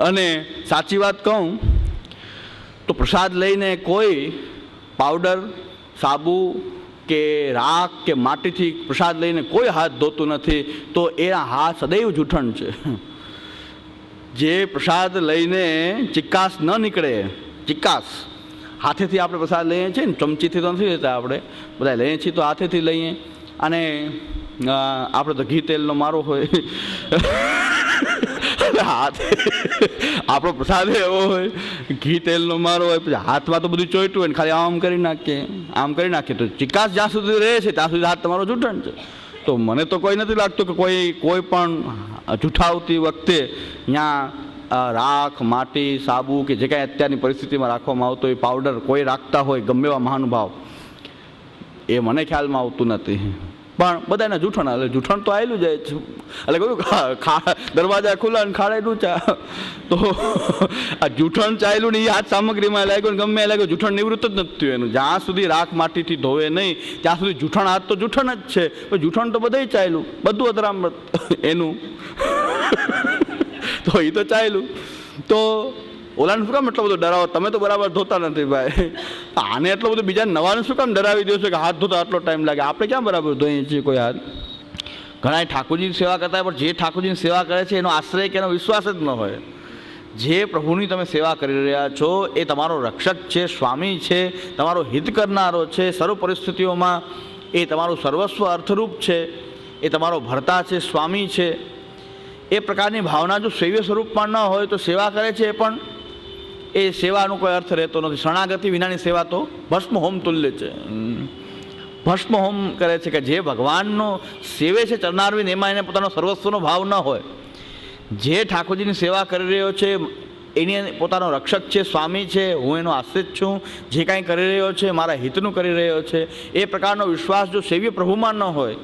અને સાચી વાત કહું તો પ્રસાદ લઈને કોઈ પાવડર, સાબુ કે રાખ કે માટીથી પ્રસાદ લઈને કોઈ હાથ ધોતું નથી, તો એના હાથ સદૈવ જૂઠણ છે. જે પ્રસાદ લઈને ચિકાસ ન નીકળે, ચિકાસ હાથેથી આપણે પ્રસાદ લઈએ છીએ ને, ચમચીથી તો નથી લેતા, આપણે બધા લઈએ છીએ તો હાથેથી લઈએ. અને આપણે તો ઘી તેલનો મારો હોય હાથે આપણો પ્રસાદ એવો હોય, ઘી તેલનો મારો હોય, પછી હાથમાં તો બધું ચોઈટું હોય ને ખાલી આમ કરી નાખીએ, આમ કરી નાખીએ તો ચિકાસ જ્યાં સુધી રહે છે ત્યાં સુધી હાથ તમારો જૂઠણ છે. તો મને તો કોઈ નથી લાગતું કે કોઈ પણ જૂઠાવતી વખતે ત્યાં રાખ, માટી, સાબુ કે જે કાંઈ અત્યારની પરિસ્થિતિમાં રાખવામાં આવતો હોય, પાવડર કોઈ રાખતા હોય, ગમે એવા મહાનુભાવ, એ મને ખ્યાલમાં આવતું નથી. પણ બધાને જૂઠણ, એટલે જૂઠણ તો આવેલું જાય છે. એટલે કહ્યું દરવાજા ખુલ્લા ને ખાડે ડૂચા, તો આ જૂઠણ ચાલ્યું ને એ હાથ સામગ્રીમાં લાગ્યું ને ગમે લાગ્યું, જૂઠણ નિવૃત્ત જ નથી થયું એનું. જ્યાં સુધી રાખ માટીથી ધોવે નહીં ત્યાં સુધી જૂઠણ હાથ તો જૂઠણ જ છે. જૂઠણ તો બધે ચાલ્યું, બધું અતરામૃત એનું તો એ તો ચાલ્યું. તો ઓલાને શું કામ એટલો બધો ડરાવો? તમે તો બરાબર ધોતા નથી ભાઈ, આને એટલો બધો બીજા નવાને શું કામ ડરાવી દો છો કે હાથ ધોતા આટલો ટાઈમ લાગે? આપણે ક્યાં બરાબર ધોઈએ છીએ કોઈ હાથ? ઘણા ઠાકોરજીની સેવા કરતા હોય, પણ જે ઠાકોરજીની સેવા કરે છે એનો આશ્રય કે એનો વિશ્વાસ જ ન હોય. જે પ્રભુની તમે સેવા કરી રહ્યા છો એ તમારો રક્ષક છે, સ્વામી છે, તમારો હિત કરનારો છે, સર્વ પરિસ્થિતિઓમાં એ તમારું સર્વસ્વ અર્થરૂપ છે, એ તમારો ભરતા છે, સ્વામી છે. એ પ્રકારની ભાવના જો સેવ્ય સ્વરૂપમાં ન હોય તો સેવા કરે છે પણ એ સેવાનો કોઈ અર્થ રહેતો નથી. શરણાગતિ વિનાની સેવા તો ભસ્મ હોમ તુલ્ય છે. ભસ્મ હોમ કરે છે કે જે ભગવાનનો સેવે છે ચરણારવિંદ, એમાં એને પોતાનો સર્વસ્વનો ભાવ ન હોય. જે ઠાકોરજીની સેવા કરી રહ્યો છે એની પોતાનો રક્ષક છે, સ્વામી છે, હું એનો આશ્રિત છું, જે કાંઈ કરી રહ્યો છે મારા હિતનું કરી રહ્યો છે, એ પ્રકારનો વિશ્વાસ જો સેવ્ય પ્રભુમાં ન હોય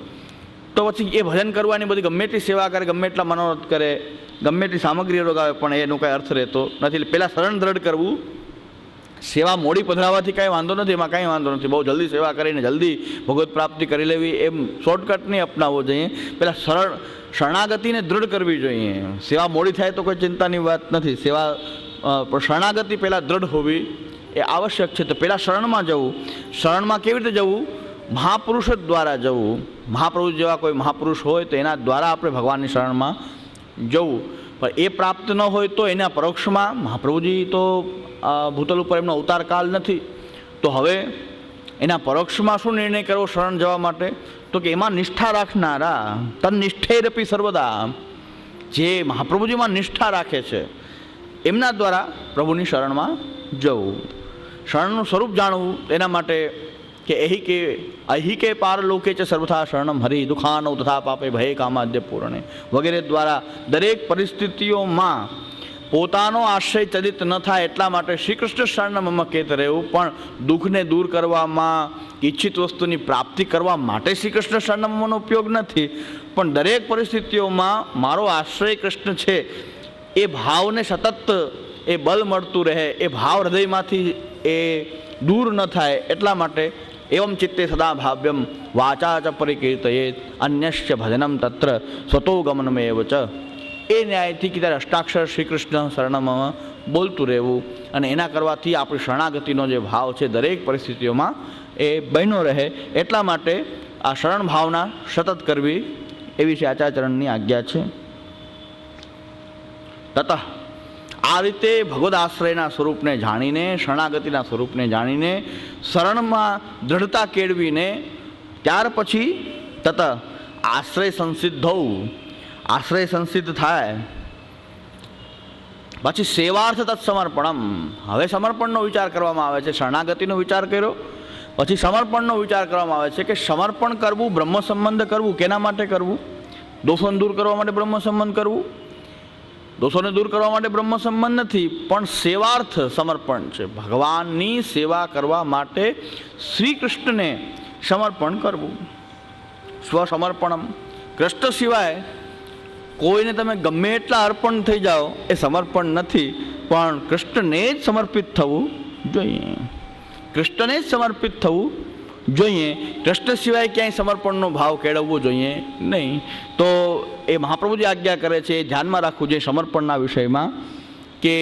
તો પછી એ ભજન કરવાની બધી ગમે એટલી સેવા કરે, ગમે એટલા મનોરથ કરે, ગમે એટલી સામગ્રી રોગાવે, પણ એનો કાંઈ અર્થ રહેતો નથી. પહેલાં શરણ દ્રઢ કરવું. સેવા મોડી પધરાવવાથી કાંઈ વાંધો નથી, એમાં કાંઈ વાંધો નથી. બહુ જલ્દી સેવા કરીને જલ્દી ભગવત પ્રાપ્તિ કરી લેવી એમ શોર્ટકટ નહીં અપનાવવો જોઈએ. પહેલાં શરણાગતિને દ્રઢ કરવી જોઈએ. સેવા મોડી થાય તો કોઈ ચિંતાની વાત નથી. સેવા શરણાગતિ પહેલાં દ્રઢ હોવી એ આવશ્યક છે. તો પહેલાં શરણમાં જવું. શરણમાં કેવી રીતે જવું? મહાપુરુષ દ્વારા જવું. મહાપ્રભુ જેવા કોઈ મહાપુરુષ હોય તો એના દ્વારા આપણે ભગવાનની શરણમાં જવું. પણ એ પ્રાપ્ત ન હોય તો એના પરોક્ષમાં, મહાપ્રભુજી તો ભૂતલ ઉપર એમનો અવતાર કાળ નથી, તો હવે એના પરોક્ષમાં શું નિર્ણય કરવો શરણ જવા માટે? તો કે એમાં નિષ્ઠા રાખનારા, તન્નિષ્ઠેરપી સર્વદા, જે મહાપ્રભુજીમાં નિષ્ઠા રાખે છે એમના દ્વારા પ્રભુની શરણમાં જવું. શરણનું સ્વરૂપ જાણવું એના માટે કે અહીં કે પારલોકે ચ સર્વથા શરણમ હરિ દુઃખાનૌ તથા પાપે ભય કામાદ્ય પૂર્ણે વગેરે દ્વારા દરેક પરિસ્થિતિઓમાં પોતાનો આશ્રય ચલિત ન થાય એટલા માટે શ્રી કૃષ્ણ શરણમ મમ કેત રહેવું. પણ દુઃખને દૂર કરવામાં, ઈચ્છિત વસ્તુની પ્રાપ્તિ કરવા માટે શ્રી કૃષ્ણ શરણમનો ઉપયોગ નથી, પણ દરેક પરિસ્થિતિઓમાં મારો આશ્રય કૃષ્ણ છે એ ભાવને સતત એ બળ મળતું રહે, એ ભાવ હૃદયમાંથી એ દૂર ન થાય એટલા માટે એવમ ચિત્તે સદા ભાવ્યમ વાચા ચ પરિકીર્તયેત અન્યશ્ચ ભજનમ તત્ર સ્વતો ગમનમેવ ચ. એ ન્યાયથી કે ત્યારે અષ્ટાક્ષર શ્રી કૃષ્ણ શરણમાં બોલતું રહેવું, અને એના કરવાથી આપણી શરણાગતિનો જે ભાવ છે દરેક પરિસ્થિતિઓમાં એ બન્યો રહે. એટલા માટે આ શરણ ભાવના સતત કરવી એવી છે આચાર્યચરણની આજ્ઞા છે. તત આ રીતે ભગવદ આશ્રયના સ્વરૂપને જાણીને, શરણાગતિના સ્વરૂપને જાણીને, શરણમાં દ્રઢતા કેળવીને ત્યાર પછી તત આશ્રય સંસિદ્ધૌ, આશ્રય સંસિદ્ધ થાય પછી સેવાર્થ તત્સમર્પણમ. હવે સમર્પણનો વિચાર કરવામાં આવે છે. શરણાગતિનો વિચાર કર્યો પછી સમર્પણનો વિચાર કરવામાં આવે છે કે સમર્પણ કરવું, બ્રહ્મ સંબંધ કરવું. કેના માટે કરવું? દોષોને દૂર કરવા માટે બ્રહ્મ સંબંધ કરવું. દોષોને દૂર કરવા માટે બ્રહ્મ સંબંધ નથી, પણ સેવાર્થ સમર્પણ છે. ભગવાનની સેવા કરવા માટે શ્રી કૃષ્ણને સમર્પણ કરવું. સ્વસમર્પણમ. કૃષ્ણ સિવાય કોઈને તમે ગમે એટલા અર્પણ થઈ જાઓ એ સમર્પણ નથી, પણ કૃષ્ણને જ સમર્પિત થવું જોઈએ. કૃષ્ણને જ સમર્પિત થવું જોઈએ. કૃષ્ણ સિવાય ક્યાંય સમર્પણનો ભાવ કેળવવો જોઈએ નહીં. તો એ મહાપ્રભુજી આજ્ઞા કરે છે, એ ધ્યાનમાં રાખવું જોઈએ સમર્પણના વિષયમાં કે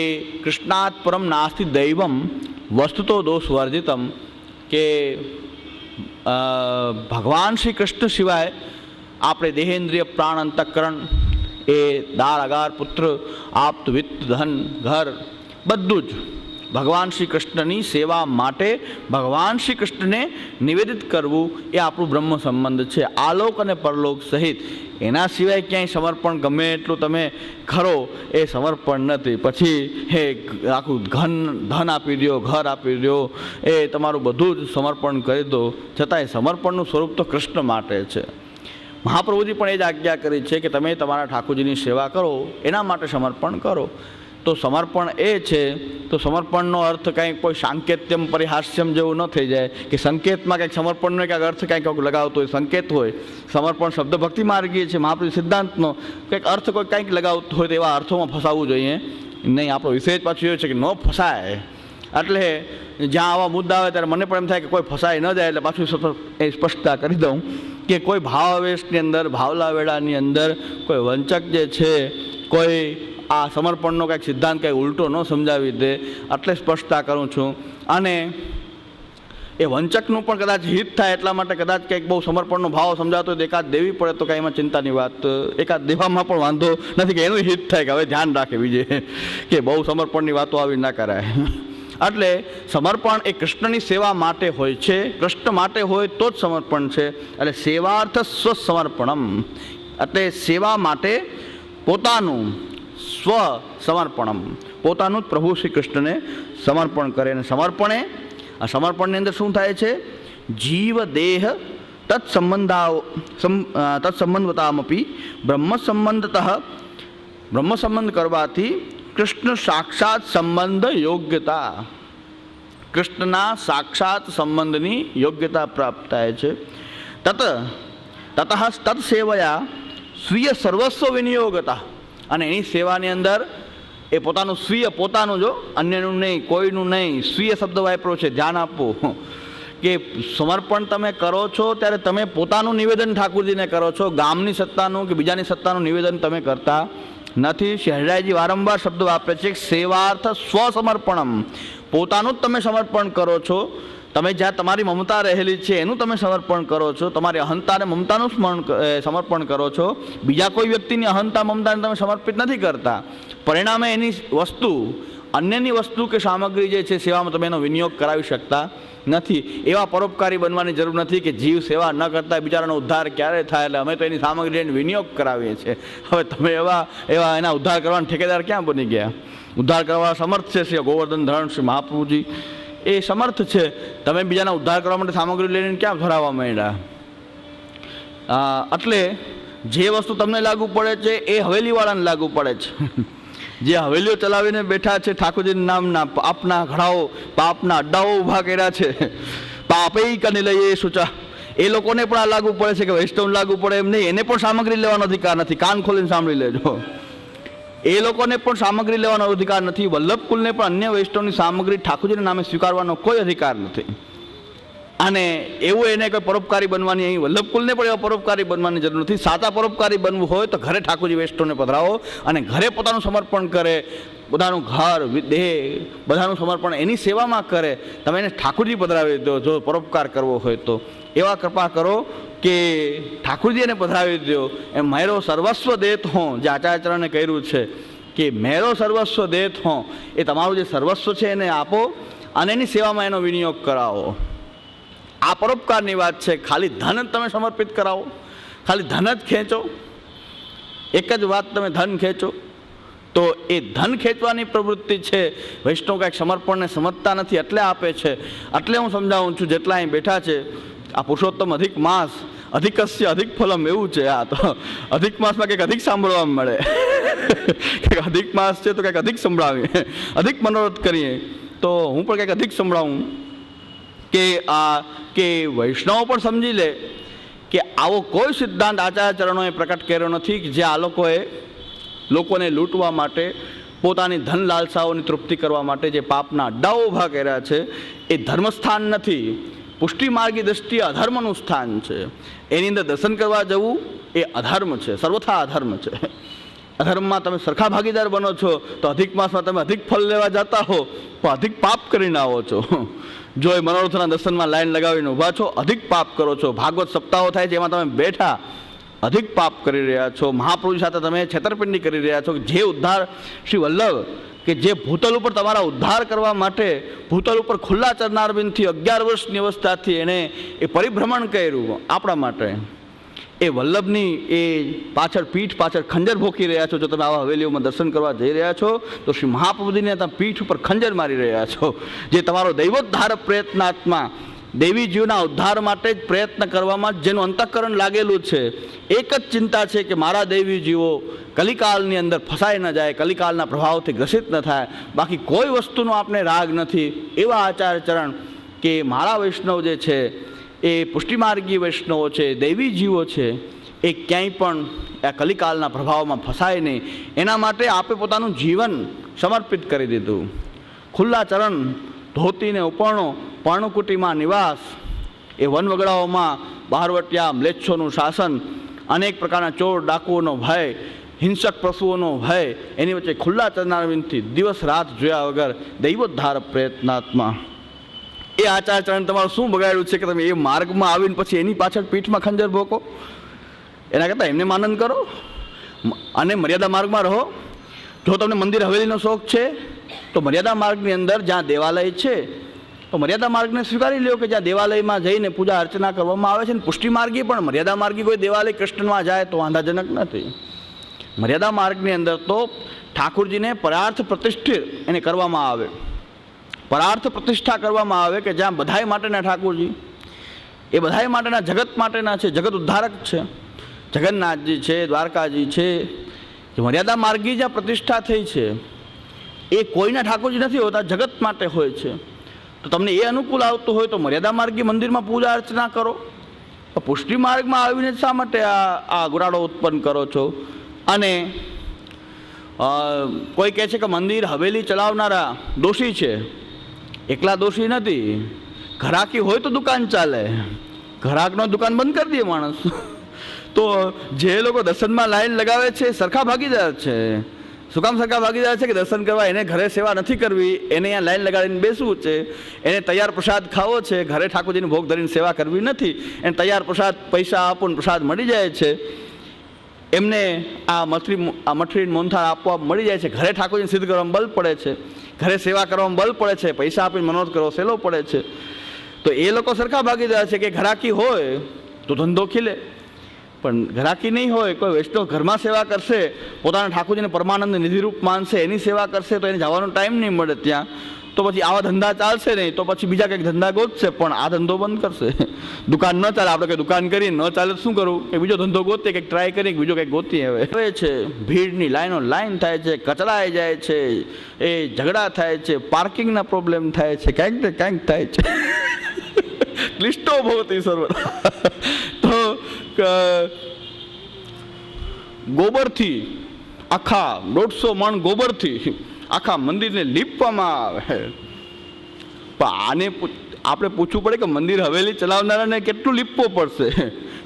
કૃષ્ણાત પરમ નાસ્તિ દૈવમ વસ્તુતો દોષ વર્જિતમ, કે ભગવાન શ્રી કૃષ્ણ સિવાય આપણે દેહેન્દ્રિય પ્રાણ અંતઃકરણ એ દાર અગાર પુત્ર આપ્ત વિત્ત ધન ઘર બધું જ ભગવાન શ્રી કૃષ્ણની સેવા માટે ભગવાન શ્રી કૃષ્ણને નિવેદિત કરવું એ આપણું બ્રહ્મ સંબંધ છે, આલોક અને પરલોક સહિત. એના સિવાય ક્યાંય સમર્પણ ગમે એટલું તમે ખરો એ સમર્પણ નથી. પછી એ આખું ધન આપી દો, ઘર આપી દો, એ તમારું બધું જ સમર્પણ કરી દો, છતાંય સમર્પણનું સ્વરૂપ તો કૃષ્ણ માટે છે. મહાપ્રભુજી પણ એ જ આજ્ઞા કરી છે કે તમે તમારા ઠાકોરજીની સેવા કરો, એના માટે સમર્પણ કરો. તો સમર્પણ એ છે, તો સમર્પણનો અર્થ કંઈક કોઈ સાંકેત્યમ પરિહાસ્યમ જેવું ન થઈ જાય કે સંકેતમાં કંઈક સમર્પણનો કંઈક અર્થ કંઈક લગાવતો હોય, સંકેત હોય. સમર્પણ શબ્દ ભક્તિ માર્ગીય છે, મહાપ્રભુ સિદ્ધાંતનો કંઈક અર્થ કોઈ કંઈક લગાવતો હોય તો એવા અર્થોમાં ફસાવવું જોઈએ નહીં. આપણો વિષય જ પાછું એ છે કે ન ફસાય. એટલે જ્યાં આવા મુદ્દા આવે ત્યારે મને પણ એમ થાય કે કોઈ ફસાય ન જાય, એટલે પાછું એ સ્પષ્ટતા કરી દઉં કે કોઈ ભાવાવેશની અંદર, ભાવલાવેડાની અંદર કોઈ વંચક જે છે, કોઈ આ સમર્પણનો કંઈક સિદ્ધાંત કંઈ ઉલટો ન સમજાવી દે, એટલે સ્પષ્ટતા કરું છું. અને એ વંચકનું પણ કદાચ હિત થાય એટલા માટે કદાચ કંઈક બહુ સમર્પણનો ભાવ સમજાતો હોય તો એકાદ દેવી પડે તો કાંઈ એમાં ચિંતાની વાત, એકાદ દેવામાં પણ વાંધો નથી કે એનું હિત થાય કે હવે ધ્યાન રાખે બીજે કે બહુ સમર્પણની વાતો આવી ના કરાય. એટલે સમર્પણ એ કૃષ્ણની સેવા માટે હોય છે, કૃષ્ણ માટે હોય તો જ સમર્પણ છે. એટલે સેવાર્થ સ્વસમર્પણમ, એટલે સેવા માટે પોતાનું સ્વ સમર્પણમ, પોતાનું જ પ્રભુ શ્રી કૃષ્ણને સમર્પણ કરે. અને આ સમર્પણની અંદર શું થાય છે? જીવ દેહ તત્સંબંધતામપી બ્રહ્મ સંબંધ કરવાથી કૃષ્ણ સાક્ષાત સંબંધ યોગ્યતા, કૃષ્ણના સાક્ષાત સંબંધની યોગ્યતા પ્રાપ્ત થાય છે. તત સેવયા સ્વીય સર્વસ્વ વિનિયોગતા, અને એની સેવાની અંદર એ પોતાનું સ્વીય, પોતાનું, જો અન્યનું નહીં, કોઈનું નહીં, સ્વીય શબ્દ વાપરો છે, ધ્યાન આપવું કે સમર્પણ તમે કરો છો ત્યારે તમે પોતાનું નિવેદન ઠાકોરજીને કરો છો, ગામની સત્તાનું કે બીજાની સત્તાનું નિવેદન તમે કરતા નથી. શહેરાઈજી વારંવાર શબ્દ વાપરે છે સેવાર્થ સ્વસમર્પણમ, પોતાનું જ તમે સમર્પણ કરો છો. તમે જ્યાં તમારી મમતા રહેલી છે એનું તમે સમર્પણ કરો છો, તમારી અહંતા અને મમતાનું સમર્પણ કરો છો. બીજા કોઈ વ્યક્તિની અહંતા મમતાને તમે સમર્પિત નથી કરતા. પરિણામે એની વસ્તુ, અન્યની વસ્તુ કે સામગ્રી જે છે સેવામાં તમે એનો વિનિયોગ કરાવી શકતા નથી. એવા પરોપકારી બનવાની જરૂર નથી કે જીવ સેવા ન કરતા બિચારાનો ઉદ્ધાર ક્યારે થાય, એટલે અમે તો એની સામગ્રી લઈને વિનિયોગ કરાવીએ છીએ. હવે તમે એવા એના ઉદ્ધાર કરવાના ઠેકેદાર ક્યાં બની ગયા? ઉદ્ધાર કરવા સમર્થ છે શ્રી ગોવર્ધન ધરણ શ્રી મહાપ્રભુજી, એ સમર્થ છે. તમે બીજાના ઉદ્ધાર કરવા માટે સામગ્રી લઈને ક્યાં ભરાવવા માંડ્યા? એટલે જે વસ્તુ તમને લાગુ પડે છે એ હવેલીવાળાને લાગુ પડે છે. જે હવેલીઓ ચલાવીને બેઠા છે, ઠાકોરજીના નામના પાપના ઘડાઓ, પાપના અડ્ડાઓ ઊભા કર્યા છે, પાપે કને લઈએ સૂચા, એ લોકોને પણ આ લાગુ પડે છે કે વૈષ્ણવ લાગુ પડે એમ નહીં. એને પણ સામગ્રી લેવાનો અધિકાર નથી. કાન ખોલીને સાંભળી લેજો, એ લોકોને પણ સામગ્રી લેવાનો અધિકાર નથી. વલ્લભકુલને પણ અન્ય વૈષ્ણવની સામગ્રી ઠાકોરજીના નામે સ્વીકારવાનો કોઈ અધિકાર નથી. અને એવું એને કોઈ પરોપકારી બનવાની, અહીં વલ્લભકુલને પણ એવા પરોપકારી બનવાની જરૂર નથી. સાચા પરોપકારી બનવું હોય તો ઘરે ઠાકોરજી વૈષ્ણવને પધરાવો અને ઘરે પોતાનું સમર્પણ કરે, પોતાનું ઘર, દેહ, બધાનું સમર્પણ એની સેવામાં કરે. તમે એને ઠાકોરજી પધરાવી દો જો પરોપકાર કરવો હોય તો. એવા કૃપા કરો કે ઠાકોરજી એને પધરાવી દો. એમ મેરો સર્વસ્વ દેત હોં, જે આચાર્યચરણે કહ્યું છે કે મેરો સર્વસ્વ દેત હોં, એ તમારું જે સર્વસ્વ છે એને આપો અને એની સેવામાં એનો વિનિયોગ કરાવો. આ પરોપકારની વાત છે. ખાલી ધન જ તમે સમર્પિત કરાવો, ખાલી ધન જ ખેંચો, એક જ વાત તમે ધન ખેંચો, તો એ ધન ખેંચવાની પ્રવૃત્તિ છે. વૈષ્ણવ કાંઈક સમર્પણને સમજતા નથી એટલે આપે છે. એટલે હું સમજાવું છું જેટલા અહીં બેઠા છે, આ પુરુષોત્તમ અધિક માસ, અધિકસ્ય અધિક ફલમ એવું છે. આ તો અધિક માસમાં કંઈક અધિક સાંભળવા મળે, કંઈક અધિક માસ છે તો કંઈક અધિક સંભળાવીએ, અધિક મનોરથ કરીએ. તો હું પણ કંઈક અધિક સંભળાવું કે વૈષ્ણવ પણ સમજી લે કે આવો કોઈ સિદ્ધાંત આચાર્યચરણોએ પ્રકટ કર્યો નથી કે જે આ લોકોને લૂંટવા માટે, પોતાની ધન લાલસાઓની તૃપ્તિ કરવા માટે જે પાપના અડ્ડાઓ ઊભા કર્યા છે એ ધર્મસ્થાન નથી. પુષ્ટિ માર્ગી દ્રષ્ટિએ અધર્મનું સ્થાન છે. એની અંદર દર્શન કરવા જવું એ અધર્મ છે, સર્વથા અધર્મ છે. અધર્મમાં તમે સરખા ભાગીદાર બનો છો તો અધિક માસમાં તમે અધિક ફળ લેવા જતા હો પણ અધિક પાપ કરીને આવો છો. જો એ મનોરથના દર્શનમાં લાઈન લગાવીને ઊભા છો, અધિક પાપ કરો છો. ભાગવત સપ્તાહો થાય છે એમાં તમે બેઠા અધિક પાપ કરી રહ્યા છો. મહાપ્રભુ સાથે તમે છેતરપિંડી કરી રહ્યા છો. જે ઉદ્ધાર શ્રી વલ્લભ કે જે ભૂતલ ઉપર તમારા ઉદ્ધાર કરવા માટે ભૂતલ ઉપર ખુલ્લા ચરણારવિંદથી 11 વર્ષની અવસ્થાથી એણે એ પરિભ્રમણ કર્યું આપણા માટે, એ વલ્લભની એ પાછળ પીઠ પાછળ ખંજર ભોકી રહ્યા છો. જો તમે આવા હવેલીઓમાં દર્શન કરવા જઈ રહ્યા છો તો શ્રી મહાપ્રભુજીને તમે પીઠ ઉપર ખંજર મારી રહ્યા છો. જે તમારો દૈવોદ્ધાર પ્રયત્નાત્મા દેવી જીવના ઉદ્ધાર માટે જ પ્રયત્ન કરવામાં જેનું અંતઃકરણ લાગેલું છે, એક જ ચિંતા છે કે મારા દેવી જીવો કલિકાલની અંદર ફસાઈ ન જાય, કલિકાલના પ્રભાવથી ગ્રસિત ન થાય. બાકી કોઈ વસ્તુનો આપણે રાગ નથી. એવા આચાર્ય ચરણ કે મારા વૈષ્ણવ જે છે એ પુષ્ટિમાર્ગી વૈષ્ણવો છે, દૈવી જીવો છે, એ ક્યાંય પણ આ કલિકાલના પ્રભાવમાં ફસાય નહીં એના માટે આપે પોતાનું જીવન સમર્પિત કરી દીધું. ખુલ્લા ચરણ, ધોતીને ઉપરણો, પર્ણકુટીમાં નિવાસ, એ વનવગડાઓમાં બહારવટિયા મ્લેચ્છોનું શાસન, અનેક પ્રકારના ચોર ડાકુઓનો ભય, હિંસક પશુઓનો ભય, એની વચ્ચે ખુલ્લા ચરણારવિંદથી દિવસ રાત જોયા વગર દૈવોદ્ધાર પ્રયત્નાત્મા. એ આચારચરણ તમારું શું બગાડ્યું છે કે તમે એ માર્ગમાં આવીને પછી એની પાછળ પીઠમાં ખંજર ભોકો? એના કરતાં એમને માનન કરો અને મર્યાદા માર્ગમાં રહો. જો તમને મંદિર હવેલીનો શોખ છે તો મર્યાદા માર્ગની અંદર જ્યાં દેવાલય છે તો મર્યાદા માર્ગને સ્વીકારી લો કે જ્યાં દેવાલયમાં જઈને પૂજા અર્ચના કરવામાં આવે છે. ને પુષ્ટિ માર્ગી પણ મર્યાદા માર્ગી કોઈ દેવાલય કૃષ્ણમાં જાય તો વાંધાજનક નથી. મર્યાદા માર્ગની અંદર તો ઠાકુરજીને પરાર્થ પ્રતિષ્ઠિત એને કરવામાં આવે, પરાર્થ પ્રતિષ્ઠા કરવામાં આવે કે જ્યાં બધાય માટેના ઠાકુરજી, એ બધાય માટેના જગત માટેના છે, જગત ઉદ્ધારક છે, જગન્નાથજી છે, દ્વારકાજી છે. જે મર્યાદા માર્ગી જ્યાં પ્રતિષ્ઠા થઈ છે એ કોઈના ઠાકોરજી નથી હોતા, જગત માટે હોય છે. તો તમને એ અનુકૂળ આવતું હોય તો મર્યાદા માર્ગી મંદિરમાં પૂજા અર્ચના કરો. પુષ્ટિ માર્ગમાં આવીને શા માટે આ ગુરાડો ઉત્પન્ન કરો છો? અને કોઈ કહે છે કે મંદિર હવેલી ચલાવનારા દોષી છે. એકલા દોષી નથી, ઘરાકી હોય તો દુકાન ચાલે, ઘરાકનો દુકાન બંધ કરી દે માણસ. તો જે લોકો દર્શનમાં લાઈન લગાવે છે સરખા ભાગીદાર છે. શું કામ સરખા ભાગીદાર છે? કે દર્શન કરવા એને ઘરે સેવા નથી કરવી, એને અહીંયા લાઈન લગાડીને બેસવું છે, એને તૈયાર પ્રસાદ ખાવો છે, ઘરે ઠાકોરજીને ભોગ ધરીને સેવા કરવી નથી. એને તૈયાર પ્રસાદ પૈસા આપો ને પ્રસાદ મળી જાય છે. એમને આ મઠરી મોહનથાળ આપવા મળી જાય છે. ઘરે ઠાકોરજીને સિદ્ધ કરવામાં બળ પડે છે, ઘરે સેવા કરવામાં બળ પડે છે, પૈસા આપીને મનોરથ કરવો સહેલો પડે છે. તો એ લોકો સરખા ભાગીદાર છે કે ઘરાકી હોય તો ધંધો ખીલે, પણ ઘરાકી નહીં હોય, કોઈ વૈષ્ણવ ઘરમાં સેવા કરશે, પોતાના ઠાકોરજીને પરમાનંદ નિધિરૂપ માનશે, એની સેવા કરશે તો એને જવાનો ટાઈમ નહીં મળે ત્યાં, તો પછી આવા ધંધા ચાલશે નહીં. તો પછી બીજા કંઈક ધંધા ગોતશે, પણ આ ધંધો બંધ કરશે. દુકાન ન ચાલે, આપણે કંઈ દુકાન કરીએ ન ચાલે શું કરવું? કે બીજો ધંધો ગોતીએ, કંઈક ટ્રાય કરીએ, બીજો કંઈક ગોતીએ. હવે છે ભીડની લાઈન થાય છે, કચરાઈ જાય છે, એ ઝઘડા થાય છે, પાર્કિંગના પ્રોબ્લેમ થાય છે, ક્યાંક ને ક્યાંક થાય છે. ક્લિષ્ટો ભવતી સર્વદા. તો ગોબરથી આખા 150 મણ ગોબરથી આખા મંદિરને લીપવામાં આવે. પણ આને આપણે પૂછવું પડે કે મંદિર હવેલી ચલાવનારાને કેટલું લીપવું પડશે?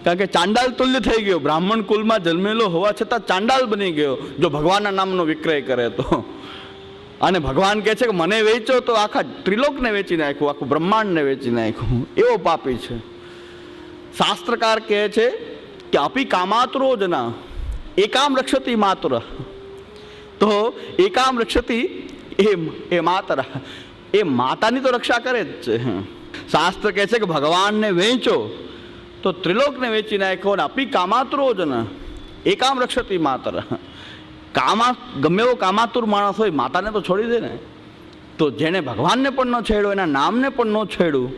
કારણ કે ચાંડાલ તુલ્ય થઈ ગયો, બ્રાહ્મણ કુલમાં જન્મેલો હોવા છતાં ચાંડાલ બની ગયો જો ભગવાનના નામનો વિક્રય કરે તો. અને ભગવાન કહે છે કે મને વેચો તો આખા ત્રિલોકને વેચી નાખ્યું, આખું બ્રહ્માંડને વેચી નાખ્યું. એવો પાપી છે. શાસ્ત્રકાર કહે છે કે અપી કામાતુરો જના એકામ રક્ષતી માતુર. તો એકામ રક્ષતી એ માતર, એ માતાની તો રક્ષા કરે જ છે. શાસ્ત્ર કહે છે કે ભગવાનને વેચો તો ત્રિલોકને વેચી નાખ્યો. અને અપી કામાતુરો જના એકામ રક્ષતી માતર. ગમે એવો કામાતુર માણસ હોય માતાને તો છોડી દે ને. તો જેણે ભગવાનને પણ ન છેડ્યો, એના નામને પણ ન છેડ્યું,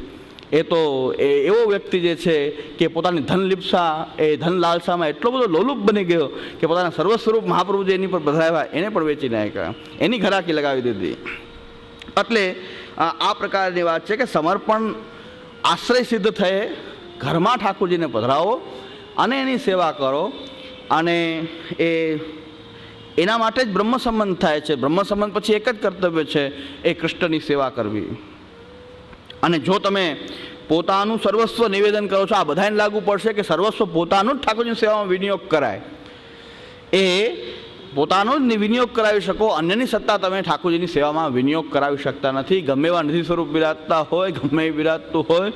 એ તો એવો વ્યક્તિ જે છે કે પોતાની ધન લીપ્સા, એ ધન લાલસામાં એટલો બધો લોલુપ બની ગયો કે પોતાના સર્વ સ્વરૂપ મહાપ્રભુજી એની પર બધાવ્યા, એને પણ વેચી નાખ્યા, એની ઘરાકી લગાવી દીધી. એટલે આ પ્રકારની વાત છે કે સમર્પણ આશ્રય સિદ્ધ થયે ઘરમાં ઠાકોરજીને પધરાવો અને એની સેવા કરો. અને એના માટે જ બ્રહ્મ સંબંધ થાય છે. બ્રહ્મ સંબંધ પછી એક જ કર્તવ્ય છે, એ કૃષ્ણની સેવા કરવી. અને જો તમે પોતાનું સર્વસ્વ નિવેદન કરો છો, આ બધાને લાગુ પડશે કે સર્વસ્વ પોતાનું જ ઠાકોરજીની સેવામાં વિનિયોગ કરાય. એ પોતાનો જ વિનિયોગ કરાવી શકો, અન્યની સત્તા તમે ઠાકોરજીની સેવામાં વિનિયોગ કરાવી શકતા નથી. ગમે એવા નિધિ સ્વરૂપ બિરાજતા હોય, ગમે એ બિરાજતું હોય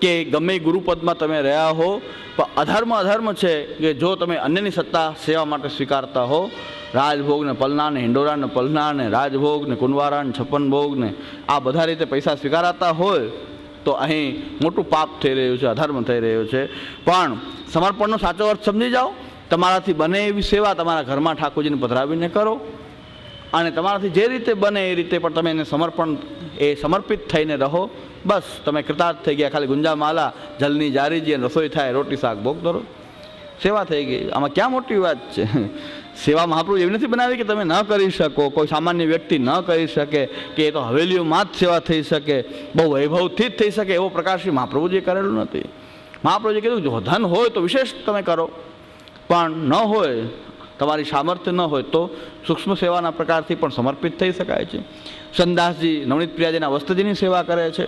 કે ગમે એ ગુરુપદમાં તમે રહ્યા હો, પણ અધર્મ છે કે જો તમે અન્યની સત્તા સેવા માટે સ્વીકારતા હો, રાજભોગને પલનાને, હિંડોરાને પલનાને, રાજભોગને, કુંવારાને, છપ્પન ભોગને આ બધા રીતે પૈસા સ્વીકારાતા હોય તો અહીં મોટું પાપ થઈ રહ્યું છે, અધર્મ થઈ રહ્યો છે. પણ સમર્પણનો સાચો અર્થ સમજી જાઓ. તમારાથી બને એવી સેવા તમારા ઘરમાં ઠાકોરજીને પધરાવીને કરો, અને તમારાથી જે રીતે બને એ રીતે પણ તમે એને સમર્પિત થઈને રહો. બસ તમે કૃતાર્થ થઈ ગયા. ખાલી ગુંજામાલા, જલની જારીજી અને રસોઈ થાય, રોટી શાક ભોગ ધરો, સેવા થઈ ગઈ. આમાં ક્યાં મોટી વાત છે? સેવા મહાપ્રભુ એવી નથી બનાવી કે તમે ન કરી શકો, કોઈ સામાન્ય વ્યક્તિ ન કરી શકે, કે એ તો હવેલીઓમાં જ સેવા થઈ શકે, બહુ વૈભવથી જ થઈ શકે, એવો પ્રકાર શ્રી મહાપ્રભુજીએ કરેલું નથી. મહાપ્રભુજીએ કીધું જો ધન હોય તો વિશેષ તમે કરો, પણ ન હોય, તમારી સામર્થ્ય ન હોય તો સૂક્ષ્મ સેવાના પ્રકારથી પણ સમર્પિત થઈ શકાય છે. સંદાસજી નવનીત પ્રિયાજીના વસ્ત્રજીની સેવા કરે છે.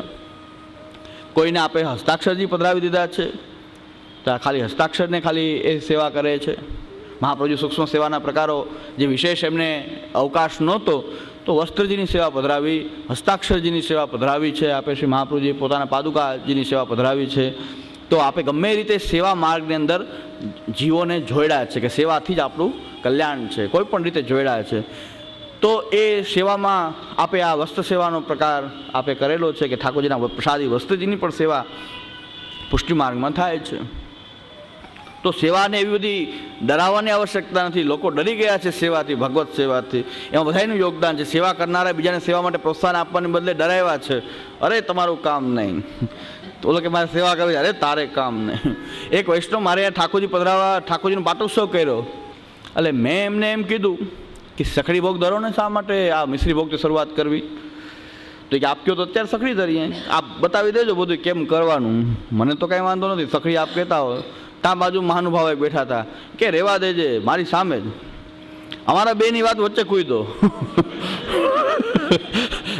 કોઈને આપે હસ્તાક્ષરજી પધરાવી દીધા છે, તો ખાલી હસ્તાક્ષરને ખાલી એ સેવા કરે છે. મહાપ્રભુજી સૂક્ષ્મ સેવાના પ્રકારો જે વિશેષ એમને અવકાશ નહોતો તો વસ્ત્રજીની સેવા પધરાવી, હસ્તાક્ષરજીની સેવા પધરાવી છે. આપે શ્રી મહાપ્રભુજી પોતાના પાદુકાજીની સેવા પધરાવી છે. તો આપણે ગમે એ રીતે સેવા માર્ગની અંદર જીવોને જોડ્યા છે, કે સેવાથી જ આપણું કલ્યાણ છે, કોઈ પણ રીતે જોડ્યા છે. તો એ સેવામાં આપે આ વસ્ત્ર સેવાનો પ્રકાર આપે કરેલો છે, કે ઠાકોરજીના પ્રસાદી વસ્ત્રજીની પણ સેવા પુષ્ટિ માર્ગમાં થાય છે. તો સેવાને એવી બધી ડરાવવાની આવશ્યકતા નથી. લોકો ડરી ગયા છે સેવાથી, ભગવત સેવાથી. એમાં બધાનું યોગદાન છે. સેવા કરનારા બીજાને સેવા માટે પ્રોત્સાહન આપવાને બદલે ડરાવ્યા છે, અરે તમારું કામ નહીં, તો ઓલો કે મારે સેવા કરવી, અરે તારે કામ નહીં. એક વૈષ્ણવ મારે ઠાકોરજી પધરાવા ઠાકોરજીનો પાટોત્સવ કર્યો, એટલે મેં એમને એમ કીધું કે સખડી ભોગ ધરો ને, શા માટે આ મિશ્રી ભોગથી શરૂઆત કરવી? તો કે આપ કહો તો અત્યારે સખડી ધરીએ, આપ બતાવી દેજો બધું કેમ કરવાનું, મને તો કાંઈ વાંધો નથી. સખડી આપ કહેતા હોય. ત્યાં બાજુ મહાનુભાવ એક બેઠા હતા, કે રહેવા દેજે, મારી સામે જ અમારા બેની વાત વચ્ચે કૂઈ દો.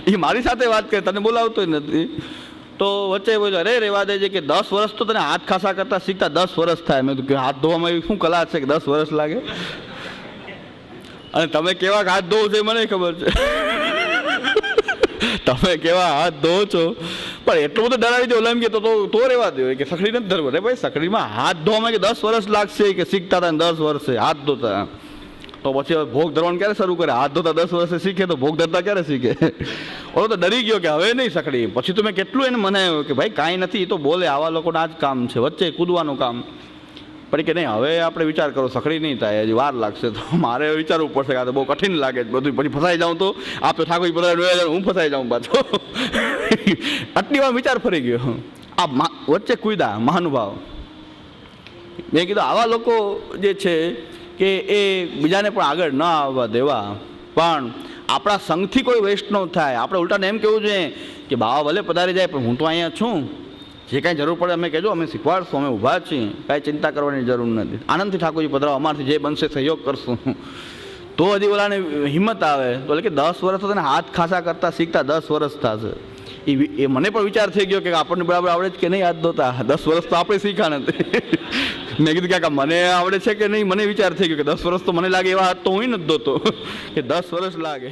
એ મારી સાથે વાત કરે, તને બોલાવતો નથી. તો વચ્ચે બોલ્યો, અરે રહેવા દેજે, કે 10 વર્ષ તો તને હાથ ખાસા કરતા શીખતા 10 વર્ષ થાય. મેં કે હાથ ધોવામાં એવી શું કલા છે કે 10 વર્ષ લાગે? અને તમે કેવા હાથ ધોવો છો મને ખબર છે. તમે કેવા હાથ ધોવો છો, પણ એટલું બધું ડરાવી દો એમ કે તો રહેવા દો, કે સખડી નથી ધરવો. અરે ભાઈ, સખડીમાં હાથ ધોવામાં કે 10 વર્ષ લાગશે, કે શીખતા હતા 10 વર્ષે હાથ ધોતા, તો પછી હવે ભોગ ધરવાનું ક્યારે શરૂ કરે? હાથ ધોતા 10 વર્ષે શીખે તો ભોગ ધરતા ક્યારે શીખે? ઓલો તો ડરી ગયો કે હવે નહીં સખડી. પછી તો મેં કેટલું એને મનાવ્યું કે ભાઈ કાંઈ નથી, એ તો બોલે, આવા લોકોના આ જ કામ છે, વચ્ચે કૂદવાનું કામ. પણ કે નહીં, હવે આપણે વિચાર કરો, સખડી નહીં થાય, હજી વાર લાગશે. તો મારે વિચારવું પડશે કે આ તો બહુ કઠિન લાગે છે બધું. પછી ફસાઈ જાઉં તો આપણે ઠાકોર બધા હું ફસાઈ જાઉં પાછો. આટલી વાર વિચાર ફરી ગયો. આ વચ્ચે કૂદા મહાનુભાવ. મેં કીધું આવા લોકો જે છે કે એ બીજાને પણ આગળ ન આવવા દેવા, પણ આપણા સંઘથી કોઈ વૈષ્ણવ થાય. આપણે ઉલટાને એમ કહેવું જોઈએ કે બાવા ભલે પધારી જાય, પણ હું તો અહીંયા છું, જે કાંઈ જરૂર પડે અમે કહેજો, અમે શીખવાડશું, અમે ઊભા છીએ, કાંઈ ચિંતા કરવાની જરૂર નથી. આનંદથી ઠાકોરજી પધરાવો, અમારાથી જે બનશે સહયોગ કરશું. તો હજી ઓલાને હિંમત આવે તો એટલે કે 10 વર્ષ તો હાથ ખાસા કરતાં શીખતા 10 વર્ષ થશે. એ મને પણ વિચાર થઈ ગયો કે આપણને બરાબર આવડે જ કે નહીં હાથ ધોતા? 10 વર્ષ તો આપણે શીખા નથી. મેં કીધું કે મને આવડે છે કે નહીં, મને વિચાર થઈ ગયો કે 10 વર્ષ તો મને લાગે એવા હાથ તો હું નથી ધોતો, કે 10 વર્ષ લાગે.